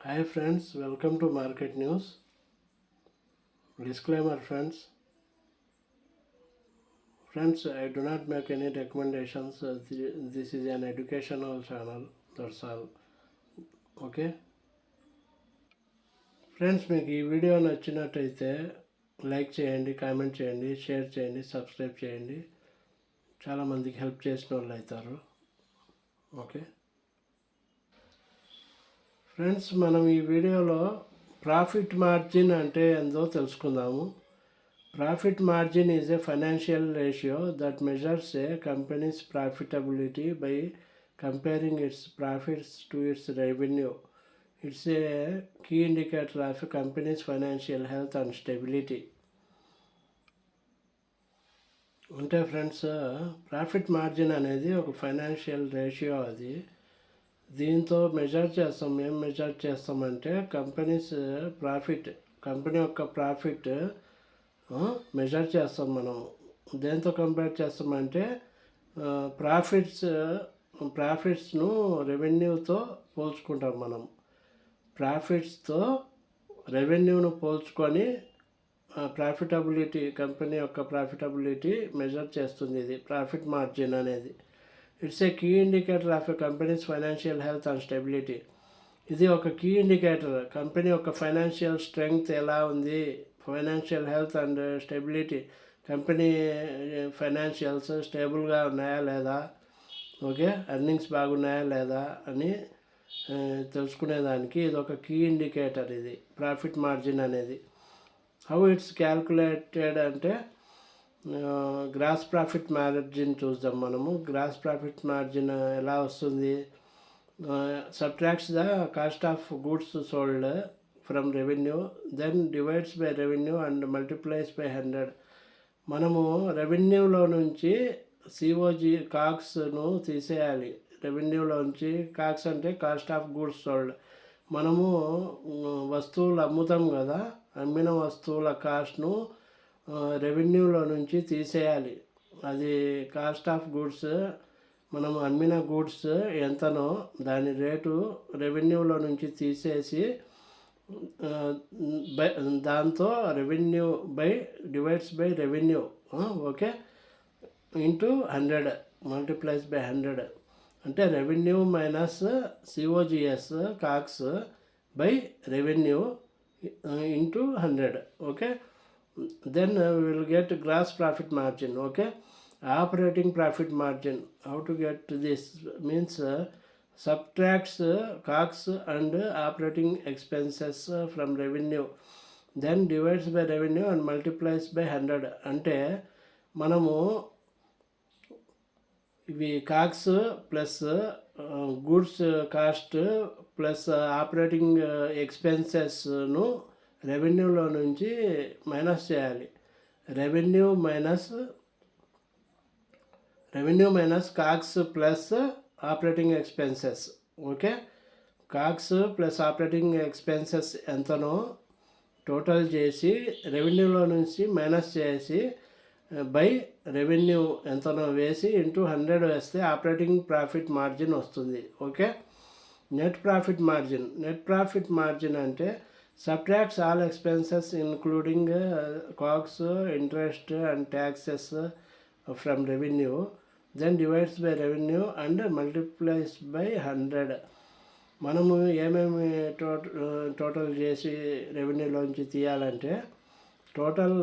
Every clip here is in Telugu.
Hi friends, welcome to Market News. Disclaimer friends, I do not make any recommendations. This is an educational channel. That's all. Okay friends, మీకు ఈ వీడియో నచ్చినట్టయితే లైక్ చేయండి, కామెంట్ చేయండి, షేర్ చేయండి, సబ్స్క్రైబ్ చేయండి. చాలామందికి హెల్ప్ చేసిన వాళ్ళు అవుతారు. ఓకే ఫ్రెండ్స్, మనం ఈ వీడియోలో ప్రాఫిట్ మార్జిన్ అంటే ఏందో తెలుసుకుందాము. Profit margin is a financial ratio that measures a company's profitability by comparing its profits to its revenue. It's a key indicator of a company's financial health and stability. అంటే ఫ్రెండ్స్, ప్రాఫిట్ మార్జిన్ అనేది ఒక ఫైనాన్షియల్ రేషియో. అది దీంతో ఏం మెజర్ చేస్తామంటే కంపెనీ యొక్క ప్రాఫిట్ మెజర్ చేస్తాం. మనం దేంతో కంపేర్ చేస్తామంటే ప్రాఫిట్స్ను రెవెన్యూతో పోల్చుకుంటాం. మనం ప్రాఫిట్స్తో రెవెన్యూను పోల్చుకొని కంపెనీ యొక్క ప్రాఫిటబిలిటీ మెజర్ చేస్తుంది. ఇది ప్రాఫిట్ మార్జిన్ అనేది. It's a key indicator of a company's financial health and stability. ఇది ఒక కీ ఇండికేటర్, కంపెనీ యొక్క ఫైనాన్షియల్ స్ట్రెంగ్త్ ఎలా ఉంది, financial health and stability, company financials స్టేబుల్గా ఉన్నాయా లేదా, ఓకే, ఎర్నింగ్స్ బాగున్నాయా లేదా అని తెలుసుకునేదానికి ఇది ఒక కీ ఇండికేటర్. ఇది ప్రాఫిట్ మార్జిన్ అనేది. హౌ ఇట్స్ క్యాల్కులేటెడ్ అంటే గ్రాస్ ప్రాఫిట్ మార్జిన్ చూద్దాం. మనము గ్రాస్ ప్రాఫిట్ మార్జిన్ ఎలా వస్తుంది? Subtracts the cost of goods sold from revenue, then divides by revenue and multiplies by 100. మనము రెవెన్యూలో నుంచి కాక్స్ను తీసేయాలి. రెవెన్యూలో నుంచి కాక్స్ అంటే కాస్ట్ ఆఫ్ గూడ్స్ సోల్డ్. మనము వస్తువులు అమ్ముతాం కదా, అమ్మిన వస్తువుల కాస్ట్ను రెవెన్యూలో నుంచి తీసేయాలి. అది కాస్ట్ ఆఫ్ గూడ్స్. మనం అమ్మిన గూడ్స్ ఎంతనో దాని రేటు రెవెన్యూలో నుంచి తీసేసి దాంతో revenue divides by revenue, okay, into 100 multiplies by 100 అంటే revenue minus COGS COGS by revenue into 100. Okay, then will get gross profit margin. Okay, operating profit margin. How to get this means subtracts costs and operating expenses from revenue, then divides by revenue and multiplies by 100. అంటే మనము ఇవి COGS plus goods cost plus operating ఎక్స్పెన్సెస్ను రెవెన్యూలో నుంచి మైనస్ చేయాలి. Revenue minus COGS plus operating expenses. Okay, COGS plus operating expenses ఎంతనో టోటల్ చేసి రెవెన్యూలో నుంచి మైనస్ చేసి బై రెవెన్యూ ఎంతనో వేసి ఇంటూ 100 వేస్తే ఆపరేటింగ్ ప్రాఫిట్ మార్జిన్ వస్తుంది. ఓకే, నెట్ ప్రాఫిట్ మార్జిన్ అంటే subtracts all expenses including COGS, interest and taxes from revenue, then divides by revenue and multiplies by 100. మనము ఏమేమి టోటల్ చేసి రెవెన్యూలోంచి తీయాలంటే టోటల్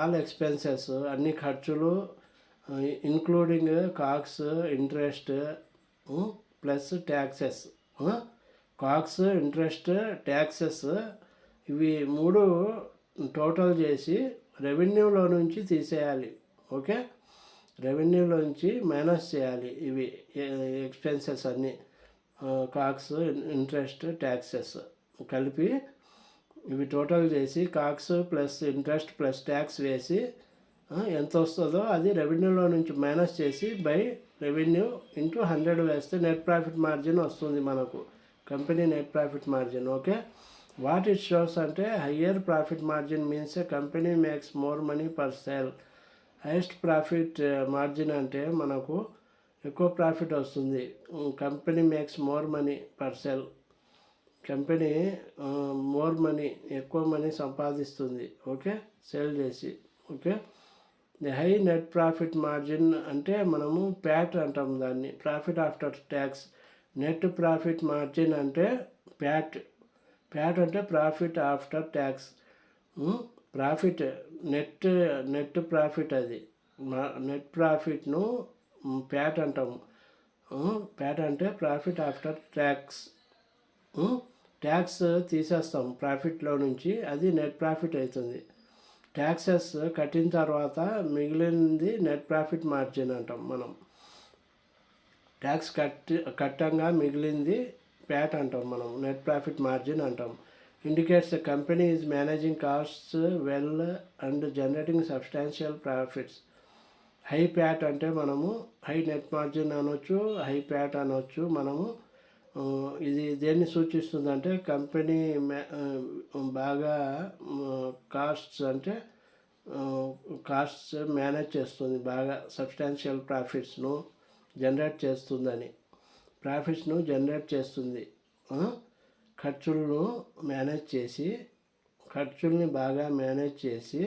ఆల్ ఎక్స్పెన్సెస్, అన్ని ఖర్చులు including COGS, interest plus taxes. COGS, interest, taxes ఇవి 3 టోటల్ చేసి రెవెన్యూలో నుంచి తీసేయాలి. ఓకే, రెవెన్యూలోంచి మైనస్ చేయాలి ఇవి ఎక్స్పెన్సెస్ అన్నీ, కాక్స్, ఇంట్రెస్ట్, ట్యాక్సెస్ కలిపి ఇవి టోటల్ చేసి COGS plus interest plus tax వేసి ఎంత వస్తుందో అది రెవెన్యూలో నుంచి మైనస్ చేసి బై రెవెన్యూ ఇంటూ 100 వేస్తే నెట్ ప్రాఫిట్ మార్జిన్ వస్తుంది మనకు, company net profit margin. Okay, what it shows అంటే higher profit margin means a company makes more money per sale. Highest profit margin అంటే మనకు ఎక్కువ ప్రాఫిట్ వస్తుంది. Company makes more money per sell. Company more money, ఎక్కువ మనీ సంపాదిస్తుంది. ఓకే, సేల్ చేసి. Okay, the high net profit margin అంటే మనము ప్యాట్ అంటాం దాన్ని, profit after tax. Net profit margin అంటే ప్యాట్. ప్యాట్ అంటే profit after tax. Profit, net net profit అది. నెట్ ప్రాఫిట్ను ప్యాట్ అంటాము. ప్యాట్ అంటే ప్రాఫిట్ ఆఫ్టర్ ట్యాక్స్. ట్యాక్స్ తీసేస్తాం ప్రాఫిట్లో నుంచి, అది నెట్ ప్రాఫిట్ అవుతుంది. ట్యాక్సెస్ కట్టిన తర్వాత మిగిలింది నెట్ ప్రాఫిట్ మార్జిన్ అంటాం మనం. ట్యాక్స్ కట్టంగా మిగిలింది ప్యాట్ అంటాం మనం, నెట్ ప్రాఫిట్ మార్జిన్ అంటాం. Indicates the company is managing costs well and generating substantial profits. High Pat అంటే మనము హై నెట్ మార్జిన్ అనొచ్చు, హై ప్యాట్ అనొచ్చు మనము. ఇది దేన్ని సూచిస్తుందంటే కంపెనీ బాగా కాస్ట్స్ అంటే కాస్ట్స్ మేనేజ్ చేస్తుంది, బాగా సబ్స్టాన్షియల్ ప్రాఫిట్స్ను జనరేట్ చేస్తుందని. ప్రాఫిట్స్ను జనరేట్ చేస్తుంది. ఖర్చులను మేనేజ్ చేసి, ఖర్చుల్ని బాగా మేనేజ్ చేసి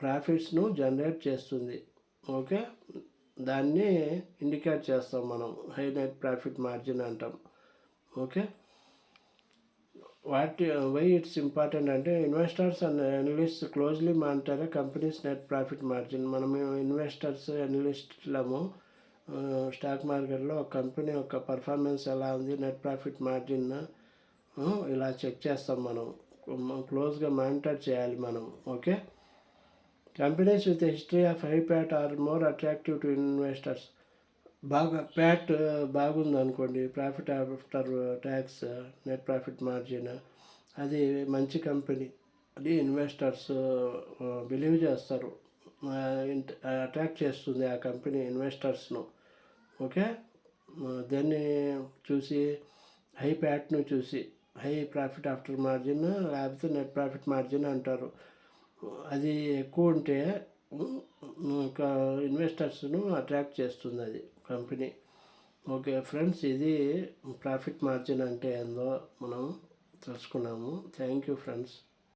ప్రాఫిట్స్ను జనరేట్ చేస్తుంది. ఓకే, దాన్ని ఇండికేట్ చేస్తాం మనం, హై నెట్ ప్రాఫిట్ మార్జిన్ అంటాం. ఓకే, వై ఇట్స్ ఇంపార్టెంట్ అంటే investors and analysts closely monitor company's net profit margin. మనము ఇన్వెస్టర్స్, అనలిస్ట్లము స్టాక్ మార్కెట్లో ఒక కంపెనీ యొక్క పర్ఫార్మెన్స్ ఎలా ఉంది, నెట్ ప్రాఫిట్ మార్జిన్ ఇలా చెక్ చేస్తాం మనం, క్లోజ్గా మానిటర్ చేయాలి మనం. Okay, companies with history of high PAT are more attractive to investors. బాగా ప్యాట్ బాగుంది అనుకోండి, profit after tax, net profit margin, అది మంచి కంపెనీ, అది ఇన్వెస్టర్స్ బిలీవ్ చేస్తారు, అట్రాక్ట్ చేస్తుంది ఆ కంపెనీ ఇన్వెస్టర్స్ను. ఓకే, దాన్ని చూసి, హై ప్యాట్ను చూసి, హై ప్రాఫిట్ ఆఫ్టర్ మార్జిన్ లేకపోతే నెట్ ప్రాఫిట్ మార్జిన్ అంటారు. అది ఎక్కువ ఉంటే ఒక ఇన్వెస్టర్స్ను అట్రాక్ట్ చేస్తుంది అది కంపెనీ. ఓకే ఫ్రెండ్స్, ఇది ప్రాఫిట్ మార్జిన్ అంటే ఏందో మనం తెలుసుకున్నాము. Thank you friends.